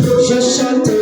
Je chante,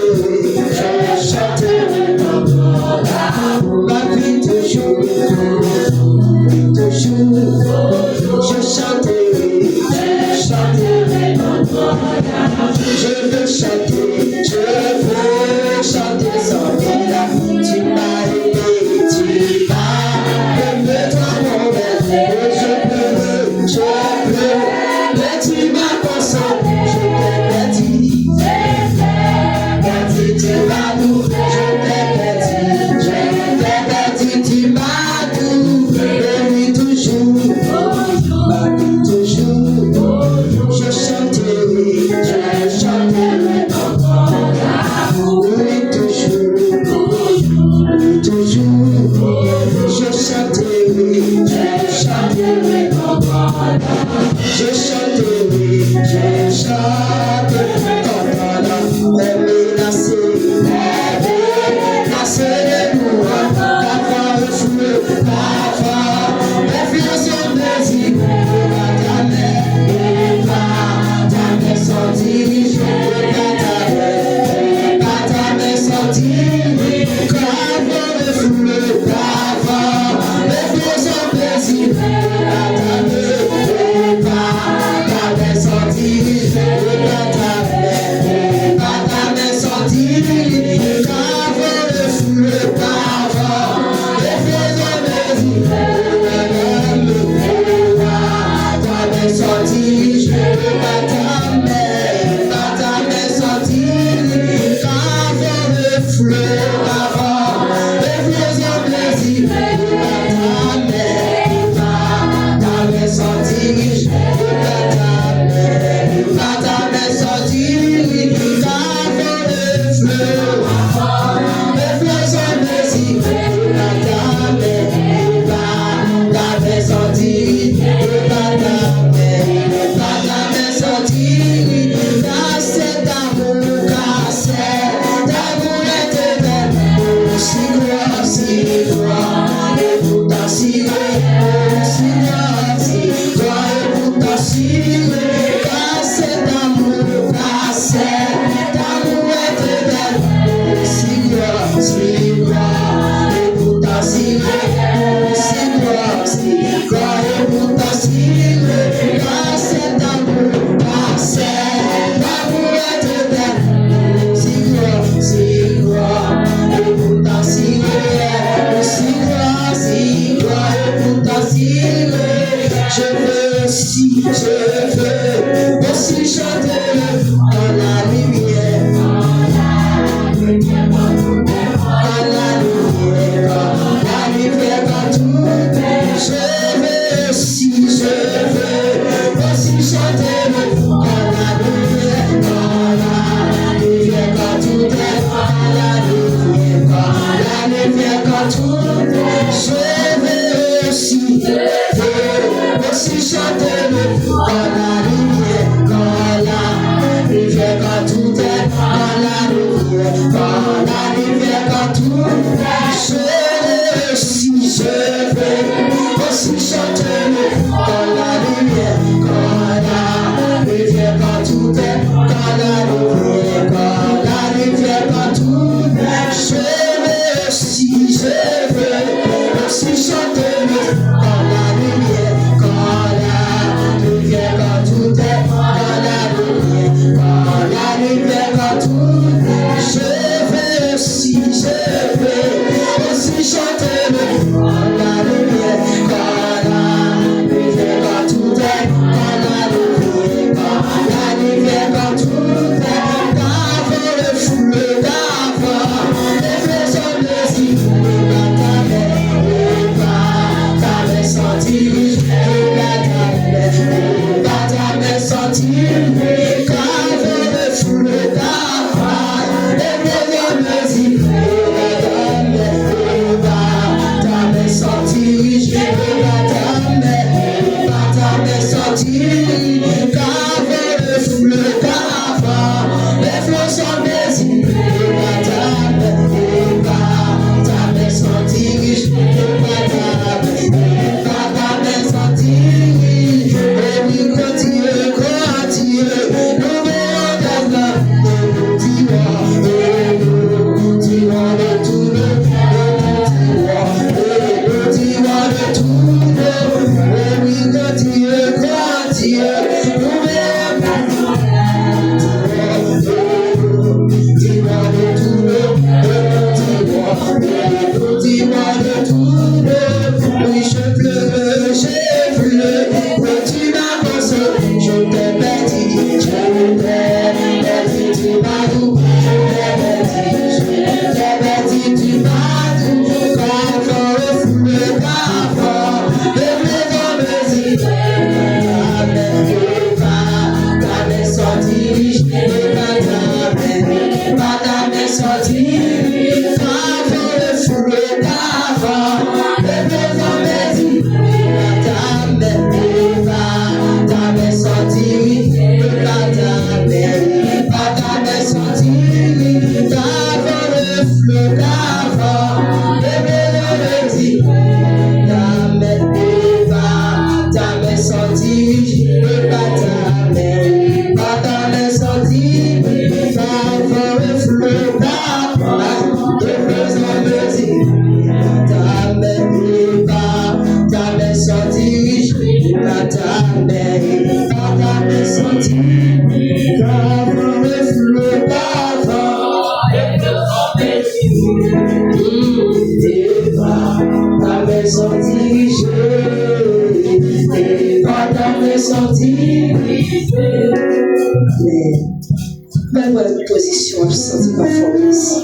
Mais voilà une position, je sens ma forme ici.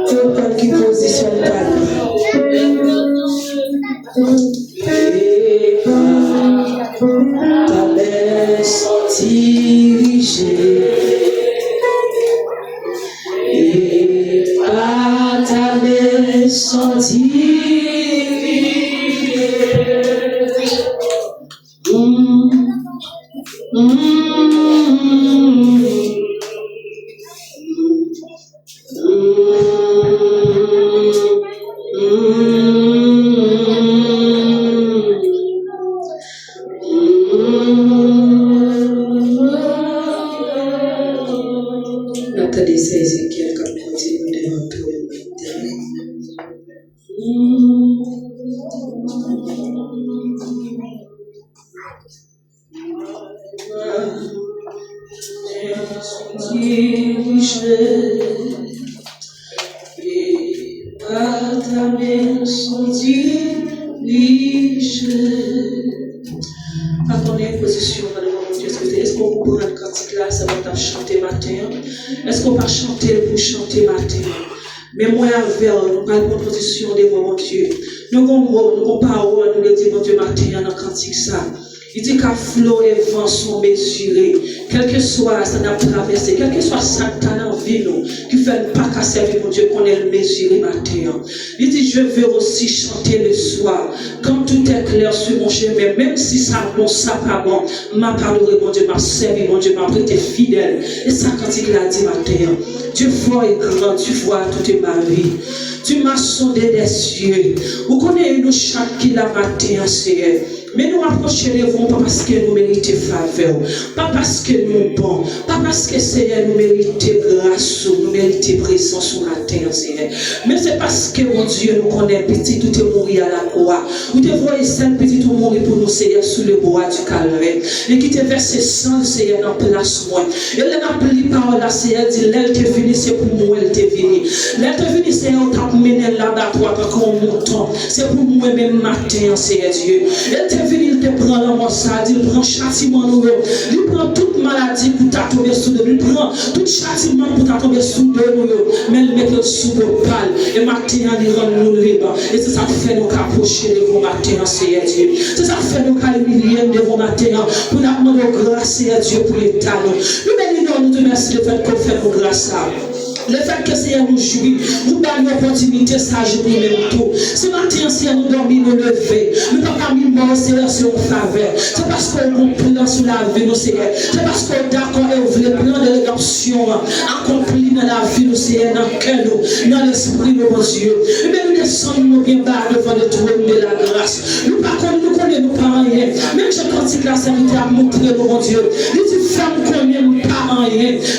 Je veux pas qu'il position pas. T'avais senti richer. Et pas t'avais senti Nathalie, c'est Ézéchiel qui continue de rentrer. Attendez une position, est-ce qu'on peut prendre le cantique là, ça va chanter matin? Est-ce qu'on va chanter pour chanter matin? Mais moi, avec nous parlons de position devant mon Dieu. Nous avons parole, nous le disons, mon Dieu, matin, dans le cantique ça. Il dit qu'à flot et vent sont mesurés. Quel que soit ça n'a traversé, quel que soit ça que tu as vie, nous, qui fait pas qu'à servir mon Dieu, qu'on ait le mesuré matin. Il dit, je veux aussi chanter le soir, quand tout est clair sur mon chemin, même si ça bon, ça pas bon, m'a parlé, mon Dieu, m'a servi, mon Dieu, m'a prêté fidèle. Et ça, quand il a dit matin, Dieu fort et grand, tu vois toute ma vie. Tu m'as sondé des cieux. Vous connaissez nous chaque qui l'a matin, Seigneur. Mais nous approcherons pas parce que nous méritons faveur, pas parce que nous bons, pas parce que Seigneur nous méritons grâce, nous méritons présence sur la terre, Seigneur. Mais c'est parce que mon Dieu nous connaît petit, tout est mourir à la croix. Vous te voyez celle petite tout mourir pour nous, Seigneur, sous le bois du calvaire. Et qui te verse sang, Seigneur, dans place moi. Et elle n'a pris par là, Seigneur, dit, l'elle te venu, c'est pour moi, elle te venu. L'elle te venu, Seigneur, t'as mené là-bas, toi, comme un mouton. C'est pour moi, même matin, Seigneur Dieu. Il te prend la mossade, il prend châtiment nouveau, il prend toute maladie pour t'attomber sous nous, il prend tout châtiment pour t'attomber sous nous, mais il met le sous nos pales, et maintenant il rend nous libres, et c'est ça qui fait nous approcher de vos matins, Seigneur Dieu. C'est ça qui fait nous humilier de vos matins, pour nous demander grâce, Seigneur Dieu, pour l'état. Nous bénissons, nous te remercions le fait qu'on fait nos grâces. Le fait que Seigneur nous jouit, nous donne l'opportunité sage pour nous tout. Ce matin, Seigneur, nous dormons, nous lever. Nous ne pouvons pas mort, Seigneur, sur nos faveurs. C'est parce qu'on a un plan sur la vie, nous, Seigneur. C'est parce qu'on est d'accord et on veut le plan de rédemption accompli dans la vie, nous, Seigneur, dans le cœur, dans l'esprit, nous, mon Dieu. Mais nous descendons, nous, bien bas devant le trône de la grâce. Nous, par contre, nous connaissons nos parents. Même je pratique la sainteté à montrer, nous, mon Dieu. Il dit, femme connaît nos parents.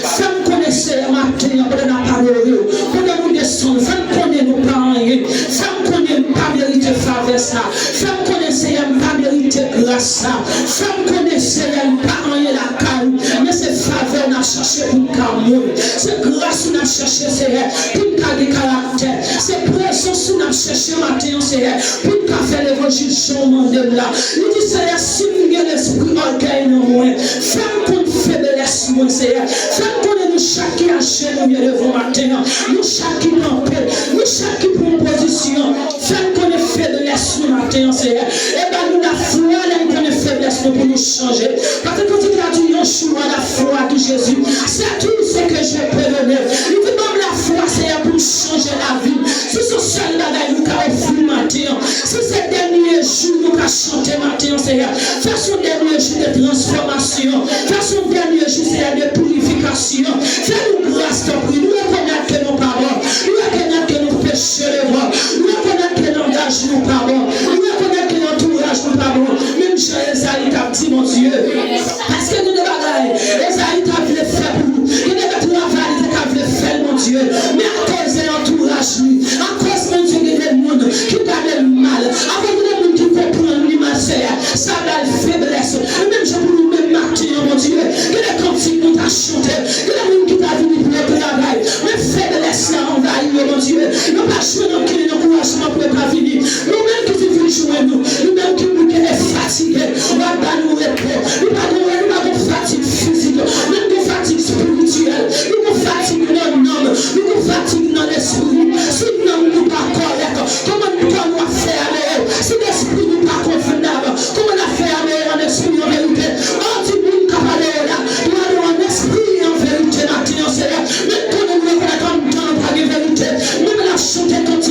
Femme connaissait matin, pendant nous descendre, femme connaît nos parents, femme connaît pas mérité faveur ça, femme connaissait pas mérité grâce ça, femme connaissait pas rien la caille, mais c'est faveur n'a cherché pour nous, c'est grâce n'a cherché c'est pour nous des caractères, c'est présence n'a cherché matin c'est pour nous faire l'évangile changement de là. Il dit c'est si nous avons l'esprit orgueil dans moi, femme qu'on faiblesse moi c'est, femme connaît nous chaque qui achète nous devant matin, nous chaque qui campait, nous chaque qui prend position, femme qu'on est faiblesse nous matin c'est, et ben nous la foi là qu'on est faiblesse pour nous changer, parce que quand il a dit Yeshua la foi de Jésus, c'est tout ce que je peux donner. Il dit même la foi c'est pour changer la vie. Si ce seul bagage nous a offert matin, si ces derniers jours nous a chanté matin Seigneur, faire son dernier jour de transformation, faire son dernier jour de purification, fais-nous grâce de prix, nous reconnaissons que nos parents, nous reconnaissons que nos péchés les voix, nous reconnaissons que nos engagements nous pardon, nous reconnaissons que notre entourage nous pardon, même Jean-Esaïe t'a dit mon Dieu, parce que nous ne bagailles, Esaïe t'a voulu faire pour nous, il ne va travailler, il t'a voulu faire mon Dieu, mais à cause de l'entourage, à cause mon Dieu de le monde qui garde le mal, à cause de le monde qui comprend l'image, ça va la faiblesse, même je pour nous-mêmes matin, mon Dieu, que les cantiques nous t'a chanté, que les monde qui t'a venu pour le travail, mais faiblesse là envahit, mon Dieu, nous pas jouer dans le encouragement pour pas venir, nous-mêmes qui sommes venus jouer nous-mêmes qui nous sommes fatigués, on va pas nous répondre, nous pas de fatigue physique, même de fatigue spirituelle, nous de fatigue dans l'âme, nous de fatigue dans l'esprit, si nous ne pas correct, comment nous pouvons faire avec si l'esprit n'est pas convenable, comment on a fait avec un esprit en vérité, on dit nous capable là, nous avons un esprit en vérité, la mais quand nous ne connaissons pas de vérité, même la chanter quand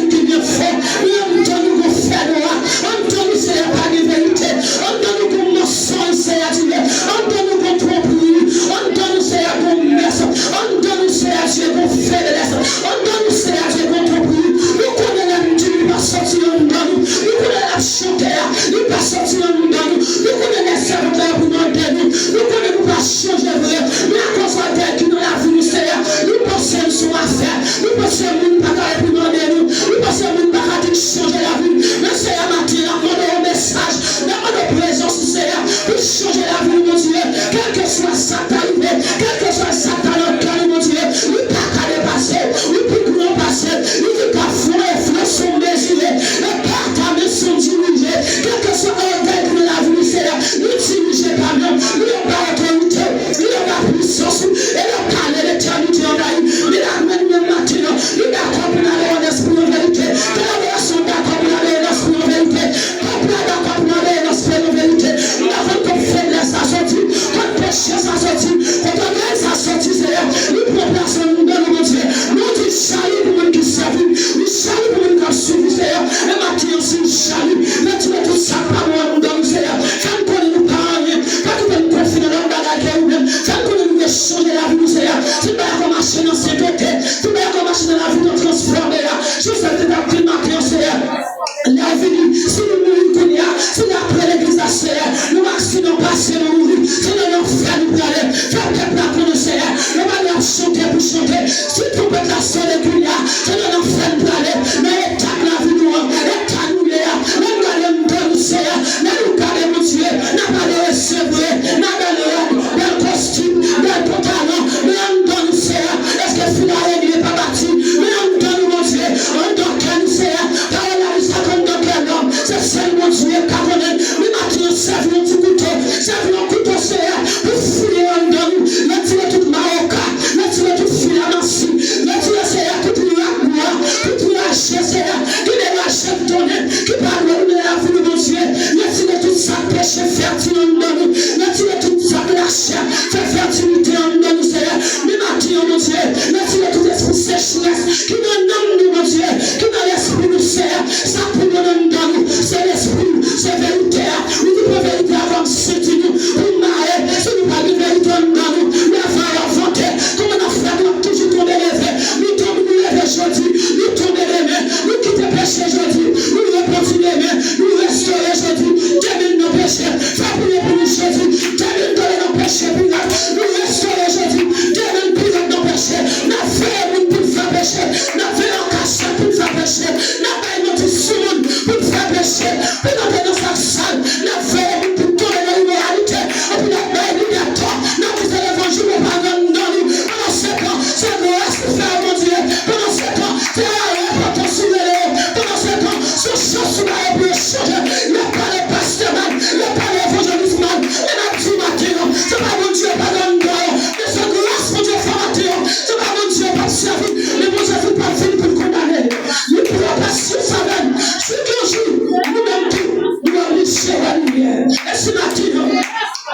qui donne nous, mon Dieu, qui dans l'esprit nous sert, ça pour nous donne dans nous, c'est l'esprit, c'est vérité, nous devons vérité avant de sentir nous, pour marrer, si nous pas de vérité dans nous, la fin inventée, comme on a fait, nous avons toujours tombé les mains, nous tombons nous lever aujourd'hui, nous tombons les mains, nous quittons le péché aujourd'hui, nous repentons les mains, nous restaurons aujourd'hui, termine nos péchés, fais pour nous aujourd'hui, termine nos péchés, nous restaurons aujourd'hui, termine nos péchés, nous faisons pour faire péché, nous faisons cachet pour faire péché, nous faisons notre sourde pour faire péché, pour nous donner dans sa salle, nous faisons pour tourner dans l'immoralité, et puis nous faisons libérateur, nous faisons l'évangile, nous pardonnons nous, pendant 7 ans, c'est grâce pour faire mon Dieu, pendant 7 ans, c'est la repentance sur le léon, pendant 7 ans, ce chance sur la révolution, il n'y a pas de pasteur mal, il n'y a pas d'évangéliste mal, il y a tout matin, c'est pas mon Dieu, pardonne nous, mais c'est grâce mon Dieu, formateur, c'est pas mon Dieu, pas de service, mais mon Dieu, il pas fini pour le condamner, il pourra passer sa veine, c'est qu'un jour, nous-mêmes tout, nous allons lycée la lumière, et ce matin,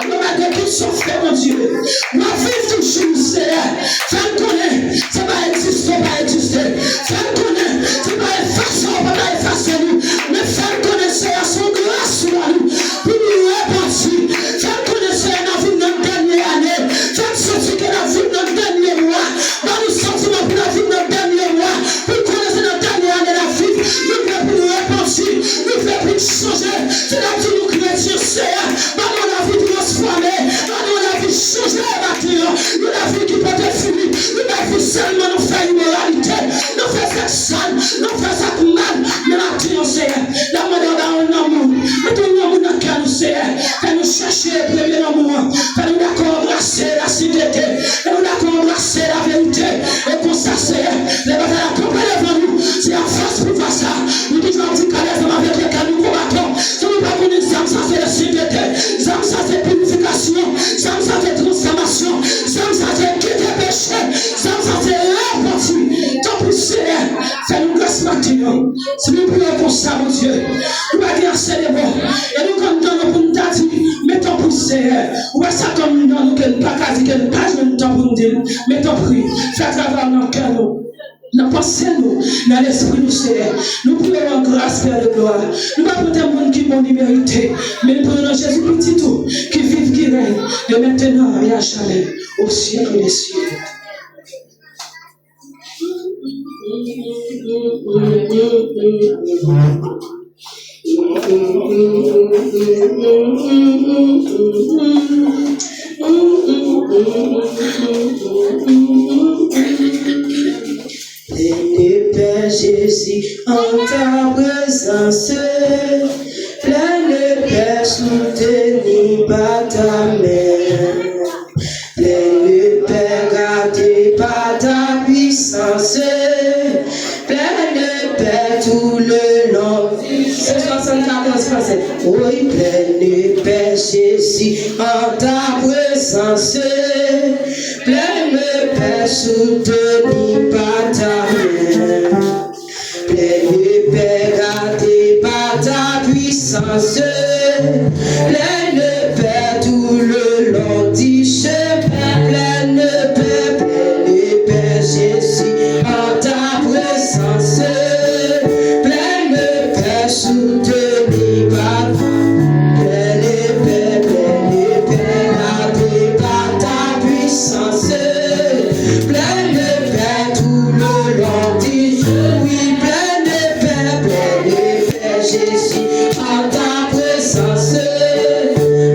nous allons tous souffrir, mon Dieu, nous vivons toujours, fais connaître, ça va exister, ça va exister, fais connaître, ça va effacer, ça va effacer nous, mais fais connaître, c'est à son grâce sur nous, pour nous repartir, fais connaître, c'est la vie de notre dernière année, fais sentir que la vie de notre dernier mois, dans le sentiment pour la vie de notre dernier mois, pour connaître notre dernière année la vie, nous voulons pour nous repartir, nous voulons pour changer, c'est la vie nous chrétiens, c'est dans la vie transformée, dans la vie changée, nous la vie qui peut être finie, nous la vie seulement nous fait immoralité, nous fait cette sale, nous fait cette mal, mais la vie on sait, la manière dans un amour, mettons un amour dans le cœur nous sait, fait nous chercher le premier amour, fait nous d'accord embrasser la civilité, fait nous d'accord embrasser la vérité, et pour ça c'est, les batailles à camper devant nous, c'est la force pour faire ça, nous disons dit qu'à l'aise avec lesquels nous combattons, si nous ne connaissons pas ça c'est la civilité, ça c'est purification, ça c'est transformation, ça c'est quitter péché, ça c'est repentir, tant plus c'est, fais-nous grâce matin, si nous prions pour ça mon Dieu, nous allons dire c'est le bon, et nous comptons pour nous dire, mettons pour c'est, ou est-ce que comme dans nous, qu'elle pas qu'à dire, qu'elle pas de temps pour nous dire, mettons prix, fais travail dans le cœur nous. Dans pensée nous, dans l'esprit nous c'est, nous prions en grâce Père de gloire. Nous ne pouvons pas pour des gens qui m'ont mérité, mais nous prions Jésus petit tout, qui vit, qui règne, de maintenant et à jamais, au siècle des cieux. Pleine Père Jésus, en ta présence, pleine Père soutenu par ta main, pleine Père gardé par ta puissance, pleine Père tout le long. C'est 74 français. Oui, pleine Père Jésus, en ta présence, pleine Père soutenu par ta main, pleine Père gardé par ta puissance, pleine Père tout le long du chemin, pleine Père Jésus, en ta présence, pleine Père soutenu par pleine Père gardé par ta puissance, pleine Père tout le long du oui, pleine Père Jésus, en ta présence,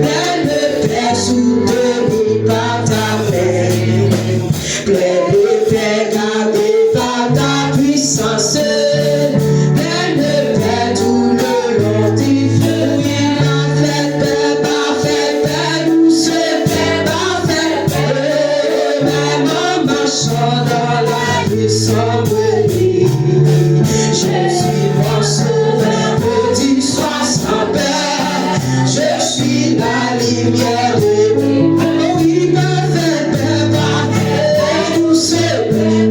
pleine Père soutenu par ta main, pleine Père gardé par ta puissance, pleine Père tout le long du oui, parfait Père, nous c'est parfait Père, même en marchant dans la puissance bénie, Jésus mon sauveur, petit sois sans peur, je suis la lumière de vie. Oui, parfait Père, nous c'est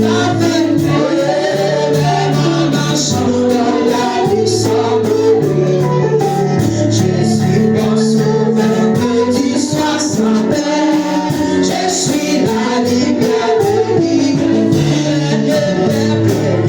parfait Père, même en marchant dans la puissance bénie, Jésus mon sauveur, petit sois sans peur, je suis la lumière de vie. Pleine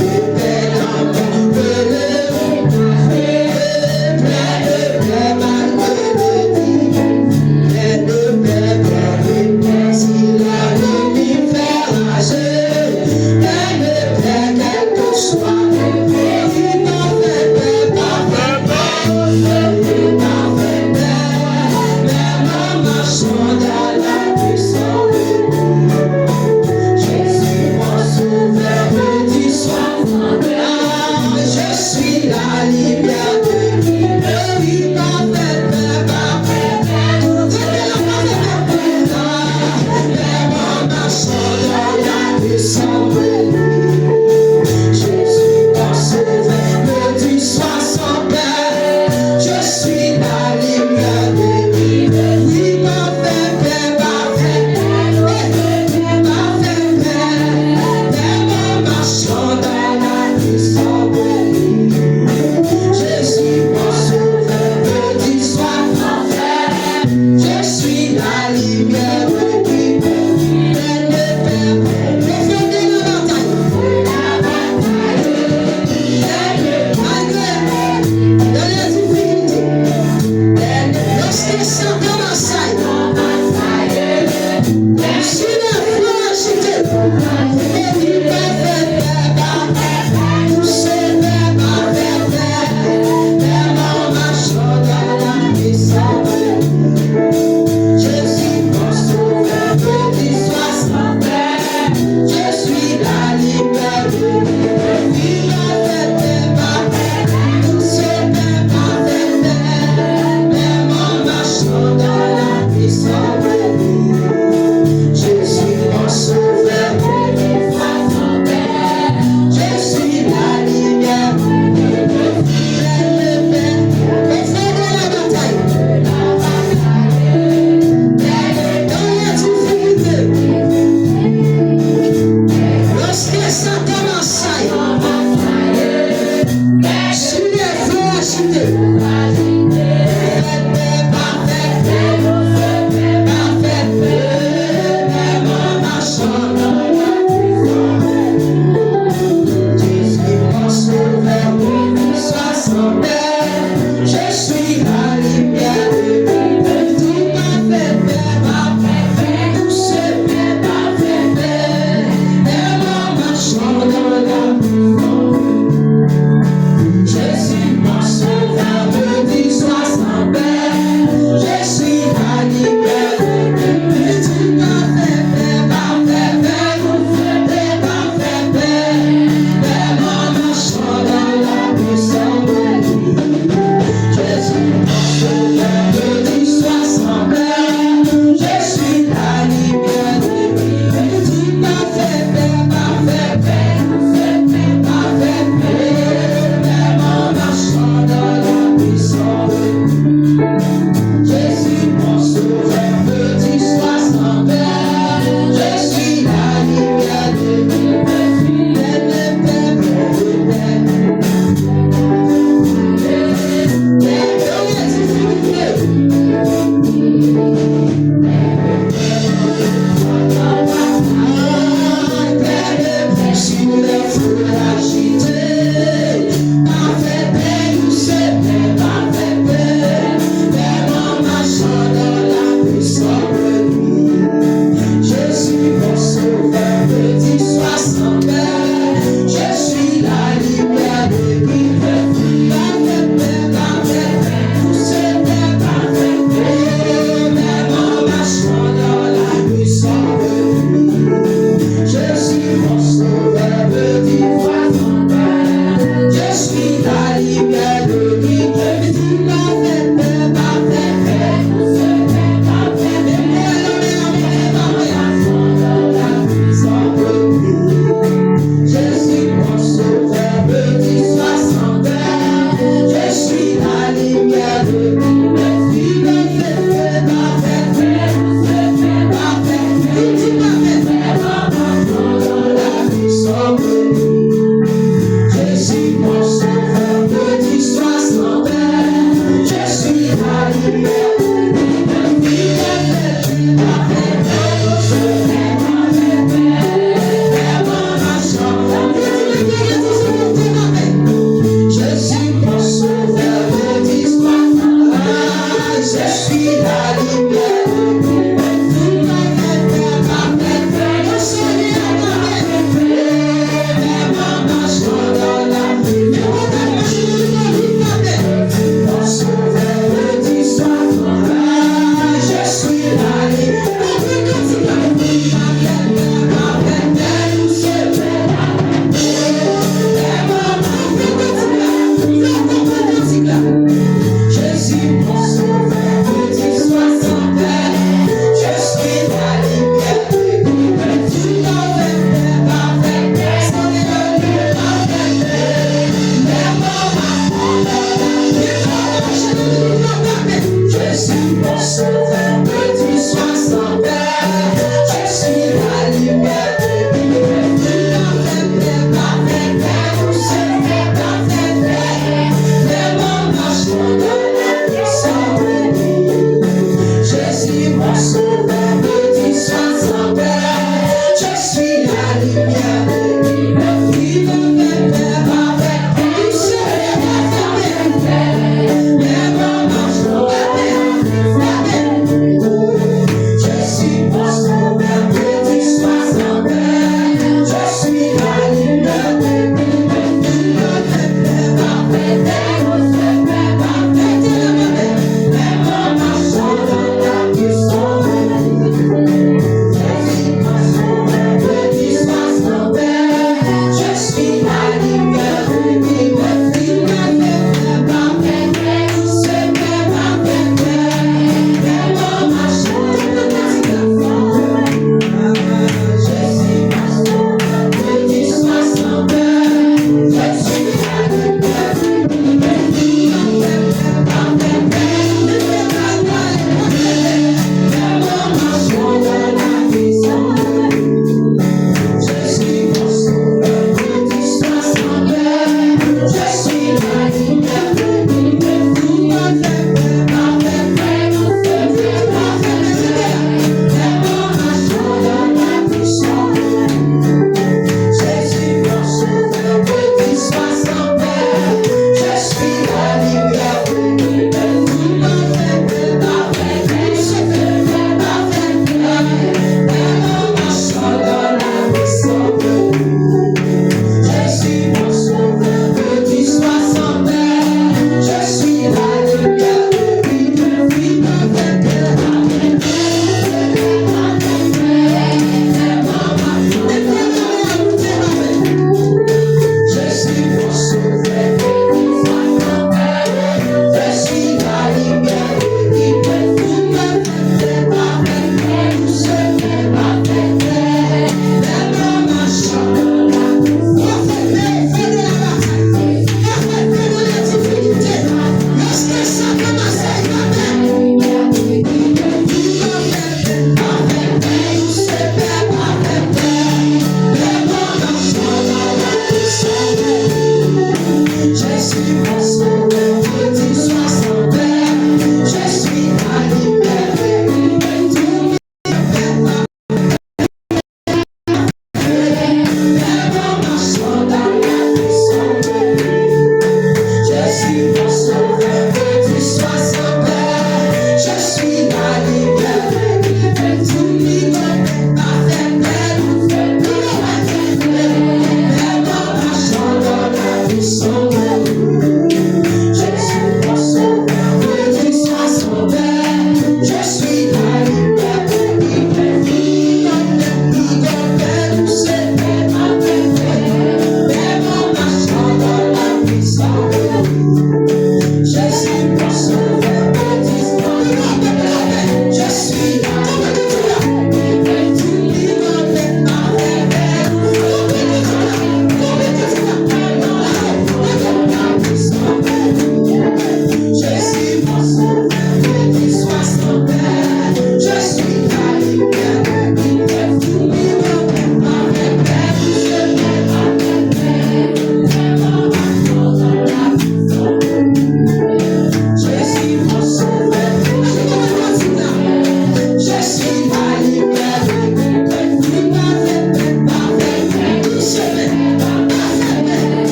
Je suis mon sauveur, petit voisin.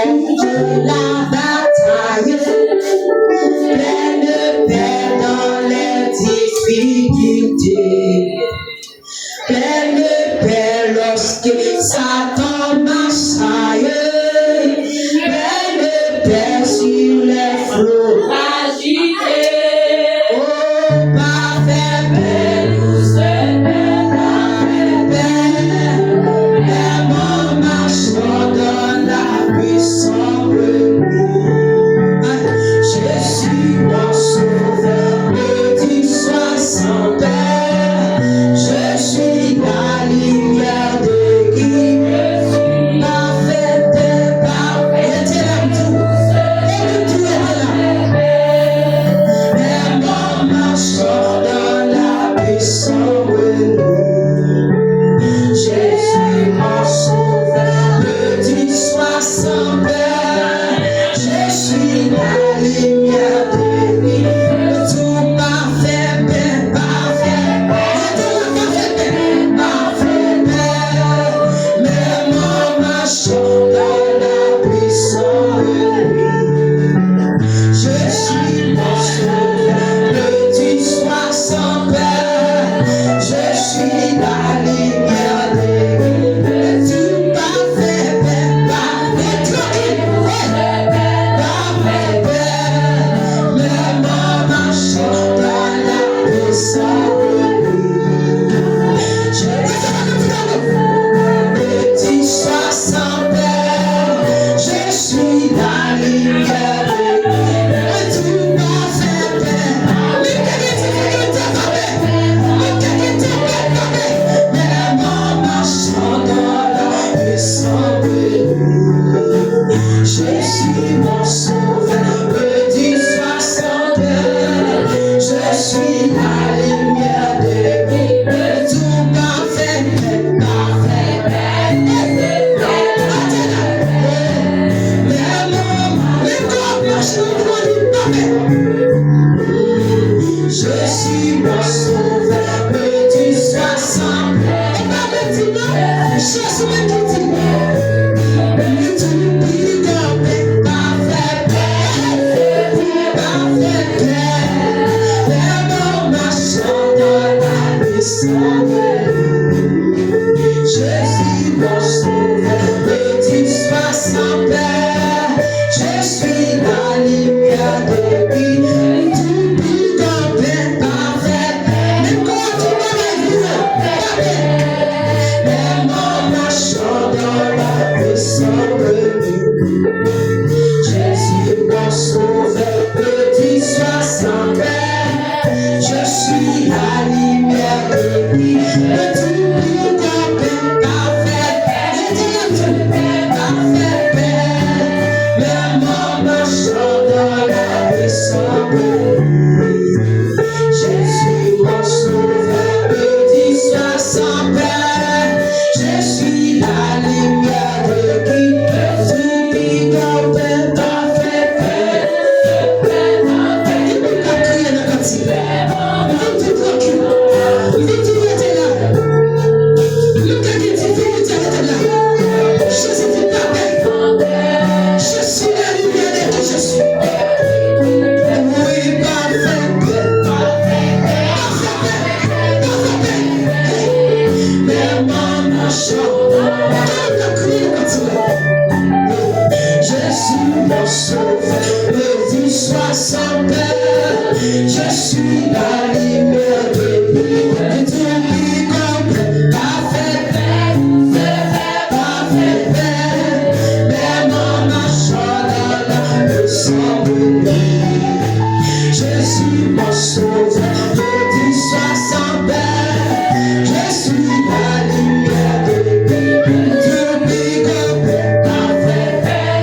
de la bataille, pleine de paix dans les difficultés, pleine de paix lorsque Satan m'assaille, pleine de paix sur les flots agités. Oh, parfait paix, douce paix, parfait paix, aimant marchant dans la puissance de nous. Je suis mon sauveur, me dis sois sans paix. Je suis la lumière de qui je suis. Parfait paix, parfait, était là tout. Et tout était là. Aimant marchant dans la puissance de nous. Je suis mon sauveur, me dis sois sans paix. Je suis la lumière de lui. Tout parfait paix, parfait paix, parfait paix, même en marchant dans la puissance de lui. Je suis mon sauveur, me dis sois sans paix. Je suis la lumière de lui. Tout parfait paix, parfait tranquille, parfait paix, même en marchant dans la puissance de lui. Je me dis sois sans paix. Je suis la lumière de lui. Tout parfait paix, même en marchant dans la puissance de lui. Je suis mon sauveur, me dis sois sans paix. Je suis la lumière de lui. Tout parfait paix, parfait paix, même en marchant dans la je suis mon sauveur, me dis sois sans paix. Et pas me dis non, je suis mon qui dit tout puis dans paix, parfait paix, parfait paix, même en marchant dans la puissance de lui. Je suis mon sauveur, me dis sois sans paix. Je suis la lumière de lui. Tout puis dans paix, parfait paix, même quand tu m'as vu, même en marchant dans la puissance de lui. Je suis mon sauveur, me dis sois sans paix. Je suis la lumière de lui. Tout puis dans paix, parfait paix, parfait paix, même en marchant dans la puissance de lui. Je suis mon sauveur, me dis sois sans paix. Je suis la lumière de qui tout puis dans paix, parfait paix, il peut pas crier dans le cantique. Il est tranquille. Il était là. Le gars qui dit vérité était là. Je suis pas paix. Je suis la lumière de qui je suis. Oui, parfait paix, parfait paix, même en marchant. Je suis mon sauveur, me dis sois sans paix. Je suis la lumière de lui. Tout puis comme paix, parfait paix, parfait paix, même en marchant dans la puissance de lui. Je suis mon sauveur, me dis sois sans paix. Je suis la lumière de lui. Tout puis comme paix, parfait paix,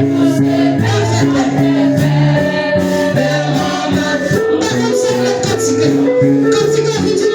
parfait paix, même en marchant. Quand tu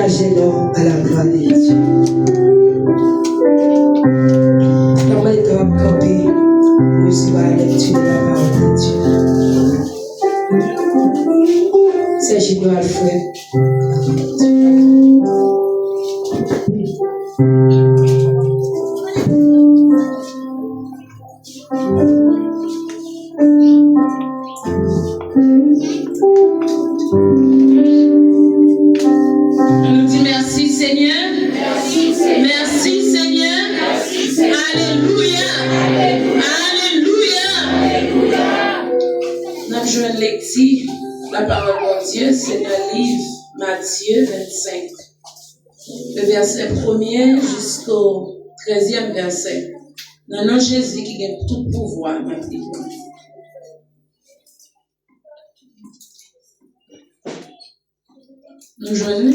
Agénor à la gloire de Dieu. Comment est-ce qu'on va camper pour recevoir la lecture de la parole de Dieu? C'est Agénor Alfred. La parole de Dieu, c'est dans le livre Matthieu 25, le verset 1er jusqu'au 13e verset. Dans le nom de Jésus qui a tout pouvoir, nous joignons.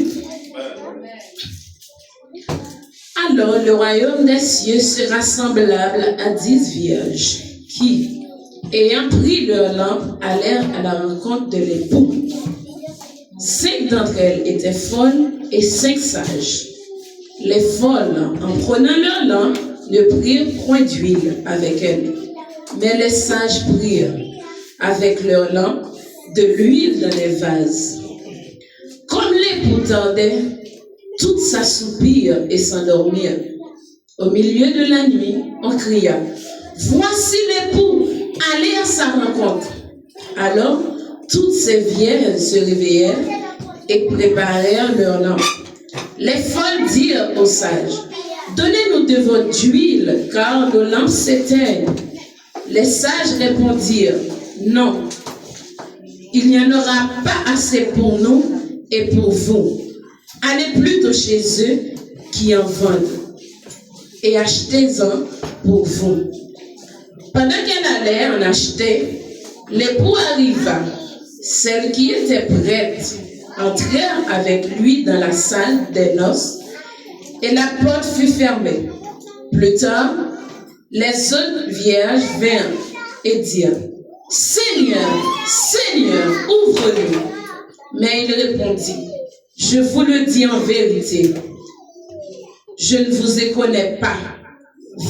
Alors, le royaume des cieux sera semblable à 10 vierges qui, ayant pris leur lampe, allèrent à la rencontre de l'époux. 5 d'entre elles étaient folles et 5 sages. Les folles, en prenant leur lampe, ne prirent point d'huile avec elles. Mais les sages prirent avec leur lampe de l'huile dans les vases. Comme l'époux tardait, toutes s'assoupirent et s'endormirent. Au milieu de la nuit, on cria, « Voici l'époux, allez à sa rencontre. » Alors, toutes ces vierges se réveillèrent et préparèrent leurs lampes. Les folles dirent aux sages, « Donnez-nous de votre huile, car nos lampes s'éteignent. » Les sages répondirent, « Non, il n'y en aura pas assez pour nous et pour vous. Allez plutôt chez eux qui en vendent et achetez-en pour vous. » Pendant qu'elle allait en acheter, l'époux arriva. Celles qui étaient prêtes entrèrent avec lui dans la salle des noces et la porte fut fermée. Plus tard, les autres vierges vinrent et dirent, « Seigneur, Seigneur, ouvre-nous. » Mais il répondit, « Je vous le dis en vérité, je ne vous y connais pas.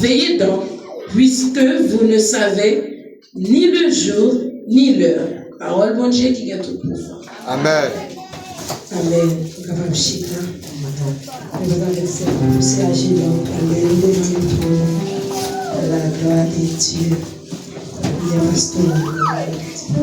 Veillez donc, puisque vous ne savez ni le jour ni l'heure. » Parole bon Dieu qui a tout pouvoir. Amen. Amen. Capable chita. Nous avons c'est Agénor. Amen. Nous demandons à la gloire de Dieu. Il y a pasteur. À la gloire de Dieu.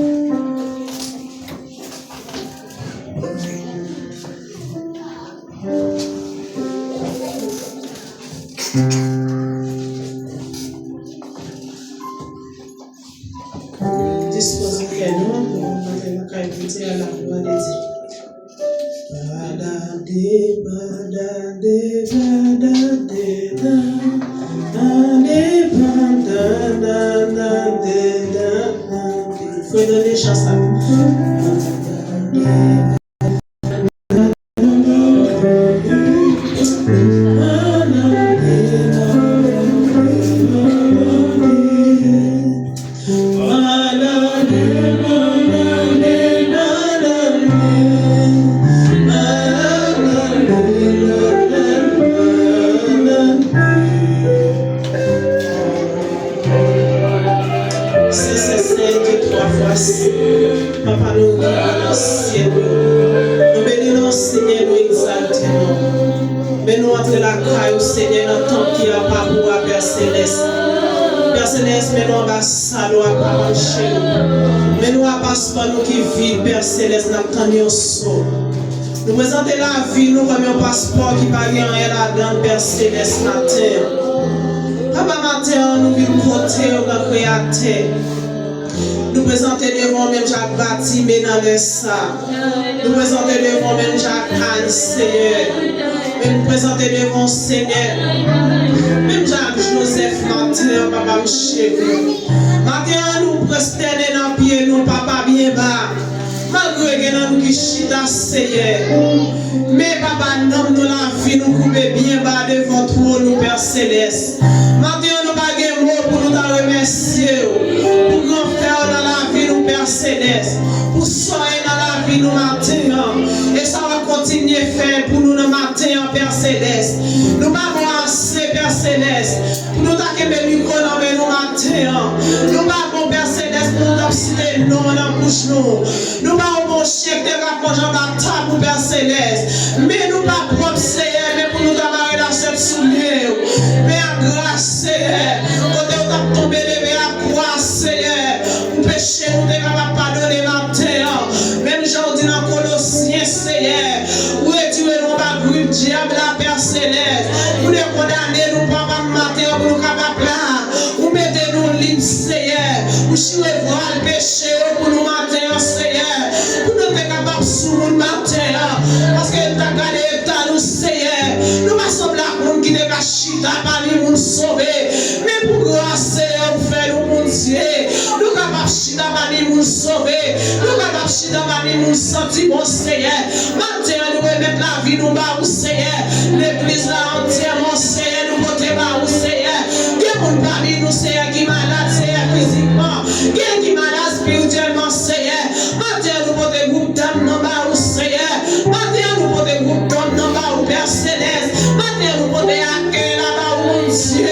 Il faut donner chance à Papa, nous remercions. Nous bénissons, Seigneur, nous exaltons. Mais nous entrons la caille, Seigneur, dans ton qui a pas pour Père Céleste. Père Céleste, mais nous ambassades, nous pas chez nous. Mais nous passeport nous qui vivent, Père Céleste, nous attendons saut. Nous présentons la vie, nous comme un passeport qui va gagner là-dedans, Père Céleste, matin. Papa, matin, nous vivons côté au Créateur. Nous présentons devant même Jacques bâti, mais dans le ça. Nous présentons devant même Jacques Anne, Seigneur. Mais nous présentons devant Seigneur. Même Jacques Joseph, matin, papa, cheveux. Matin, nous prosternons dans le pied, nous, papa, bien bas. Malgré que nous qui chita, Seigneur. Mais papa, nous la vie, nous coupons bien bas devant toi, nous, Père Céleste. Matin, nous pas de mots pour nous remercier. Pour nous faire dans la vie, nous, Père Céleste. Pour soigner dans la vie, nous, matin. Et ça va continuer à faire pour nous, Père Céleste. Nous n'avons assez, Père Céleste, pour nous taquer le micro dans nous matin. Nous n'avons Père Céleste pour nous citer non dans la bouche nous. Nous n'avons mon chèque de rapproche dans la table, Père Céleste. Mais nous pas propre Seigneur, mais pour nous démarrer dans cette soulier. Père grâce Seigneur, quand on a tombé bébé à croix Seigneur, pour pécher nous devons pas pardonner matin. Même aujourd'hui dans Colossiens Seigneur, où es-tu nous pas groupe diable la Père Céleste, pour nous condamner nous pas matin pour nous capables là, ou mettez nous libre Seigneur, ou chouer voile péché pour nous matin Seigneur, pour nous être capables sous nous matin, parce que nous avons gardé l'état nous Seigneur, nous passons là pour nous qui n'est pas chita par nous sauver, mais pour grâce Seigneur vous faire nous mon Dieu, nous capables chita par nous sauver, nous capables chita par nous sentir mon Seigneur, matin nous remettre la vie nous bas Seigneur, l'église là entièrement Seigneur nous porter bas Seigneur, que mon parmi nous Seigneur qui malade Seigneur physiquement, qui malade spirituellement Seigneur, matin nous porter groupe d'âme dans bas Seigneur, matin nous porter groupe d'âme dans bas Père Céleste, matin nous porter accueil là-bas mon Dieu,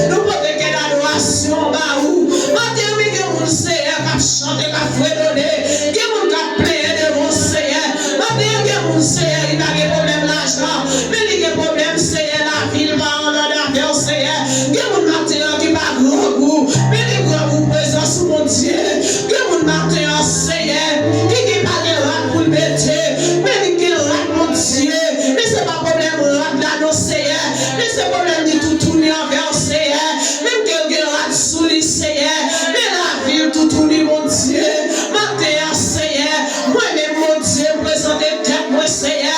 nous porter quelle adoration bas où, matin oui que mon Seigneur qui chanter, qui fredonner, que mon qui plaire de mon Seigneur, matin que mon Seigneur il n'a pas de problème l'argent, mais il a des problèmes Seigneur la ville va en l'affaire Seigneur, que mon matin qui va gros goût, mais il a gros présence mon Dieu, que mon matin Seigneur qui pas de rat pour le mettre, mais il a rat mon Dieu, mais c'est pas problème rat là non Seigneur, mais c'est problème de tout tourner envers Seigneur, même que rat sous les Seigneur, mais la ville tout tourner mon Dieu, matin Seigneur, moi-même mon Dieu présenter tête moi Seigneur,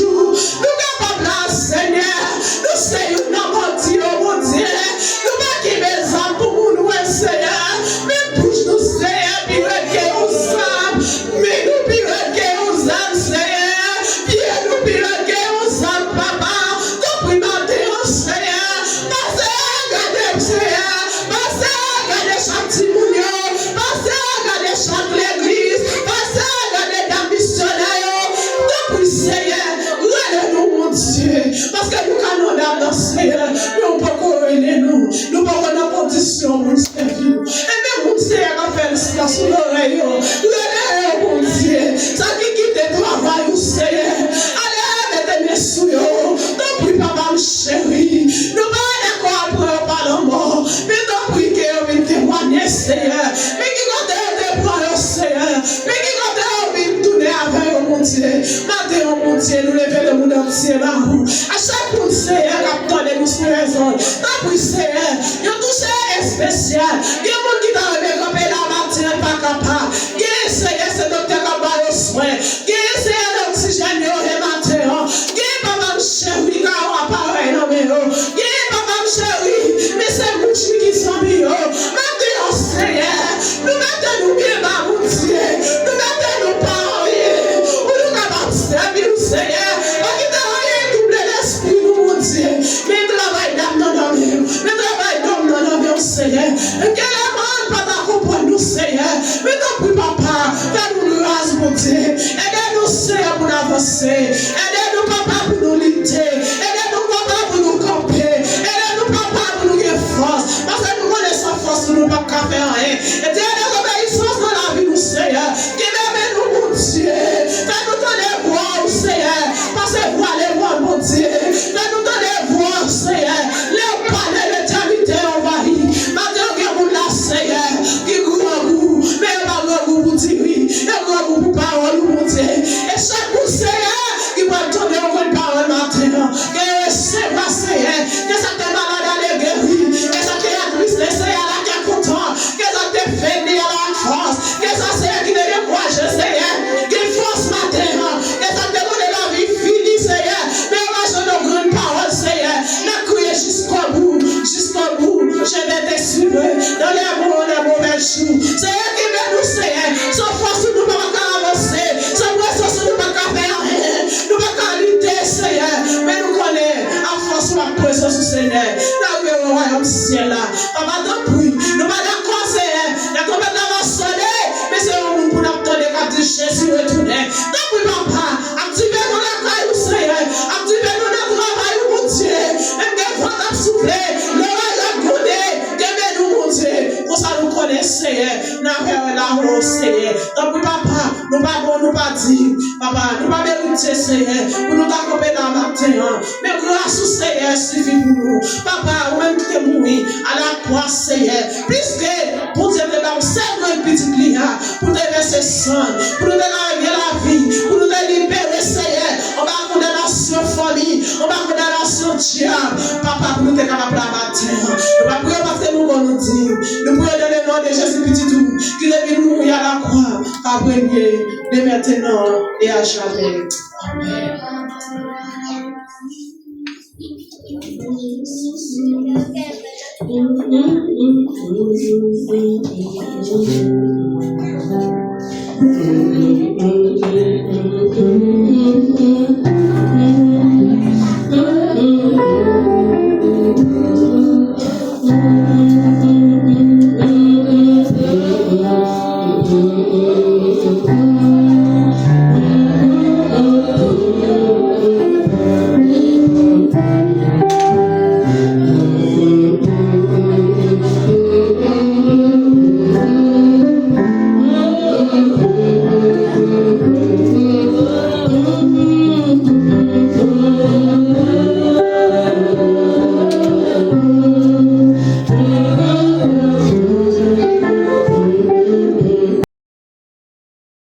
jour, nous capables là, Seigneur, nous sommes dans mon Dieu, nous pas qui mes âmes pour nous, Seigneur, mais bouge nous, Seigneur, puis que nous sommes, mais nous puis que nous sommes, Seigneur, puis nous puis que nous sommes, Papa, nous puis matin, Seigneur, parce que Seigneur, parce que chaque petit mounion, parce que chaque l'église, parce que les missionnaires, nous puis Seigneur, relève-nous, mon Dieu, parce que nous canons dans Seigneur, nous ne pouvons pas nous, nous ne pouvons pas dans condition pour nous servir. Et même mon Seigneur a fait le sous l'oreille, relève, mon Dieu, ça qui quitte le travail, Seigneur, allez, mettez mes sous, non plus papa, chérie, nous pas d'accord après pas la mort, mais non plus que vous témoignez, Seigneur, mais qui compte de prendre, Seigneur, mais qui compte de tourner avec mon Dieu, matin, mon Dieu, nous levons le monde entier, à chaque monde, Seigneur, capteur nous sur raison, non plus, Seigneur, nous touché spécial, il y a un monde qui t'a levé comme la matinée, pas capable, il y a Seigneur, c'est docteur qui a pas de soin, il y a Seigneur, l'oxygène, il y a le matin, il y a papa, chérie, qui a appareil, non, mais il y a papa, chérie, mais c'est bouche qui sont mis, maintenant, Seigneur, nous mettons-nous bien, mon Dieu, nous mettons-nous pas en rien, pour nous capables de servir, Seigneur, pas qu'il t'a rien double l'esprit, mon Dieu, mais travail d'âme dans nos mains, mais travail d'homme dans nos mains, Seigneur, et quel est papa, comprends-nous, Seigneur, mais non plus, papa, fais-nous grâce, mon Dieu, aidez-nous, Seigneur, pour avancer, aidez-nous, papa, pour nous lutter, aidez-nous, papa, pour nous camper, aidez-nous, papa, pour nous gagner force, parce que nous connaissons force, nous ne pouvons pas faire rien, et Dieu, l'obéissance dans la vie, nous, Seigneur, qui m'aime, nous, mon Dieu, fais-nous donner voix, Seigneur, parce que voix, les voix, mon Dieu, fais-nous donner voix, Seigneur, les palais de l'éternité envahis, maintenant que vous là, Seigneur, qui goûte à vous, mais pas le goût pour dire oui, et le goût pour parole, mon Dieu, et chaque coup, Seigneur, qui va entendre une parole maintenant, que c'est pas, Seigneur, que ça te malade à les guérir, que ça te triste, Seigneur, là qui est content, que ça te fait venir à la force, que ça, Seigneur, qui te décourage, Seigneur, qui force matin, que ça te donne la vie finie, Seigneur, mais moi, je donne une parole, Seigneur, n'a crié jusqu'au bout, je vais te suivre dans les mauvais jours. Seigneur, qui veut nous, Seigneur, sans force, nous ne pouvons pas avancer, sans puissance, nous ne pouvons pas faire rien, nous ne pouvons pas lutter, Seigneur, mais nous connaissons à force ma présence, Seigneur, dans le royaume ciel là. Papa, tant pis, nous ne pouvons pas d'accord, Seigneur, la trompette va sonner, mais c'est un monde pour nous attendre quand Jésus retourner. Tant pis, papa, activez-nous la caille, Seigneur, activez-nous le travail, mon Dieu, même que vous avez soufflé, l'oreille a goûté, aimez-nous, mon Dieu, pour ça nous connaissons, Seigneur, n'a pas la rose, Seigneur. Tant pis, papa, nous pas dire, papa, nous pas mériter, Seigneur, pour nous accompagner dans le matin, mais grâce au Seigneur suffit pour nous. Papa, ou même qui est mourir à la croix, Seigneur, puisque pour Dieu te donne 5 petits clients, pour te verser sang, pour nous donner la vie, pour nous libérer, Seigneur, on va condamnation folie, on va condamnation diable, papa, pour nous être capable de matin. Nous va prier parce que nous nous dire, nous prions dans le nom de Jésus petit tout, qui devait mourir à la croix, à premier, de maintenant et à jamais. Amen.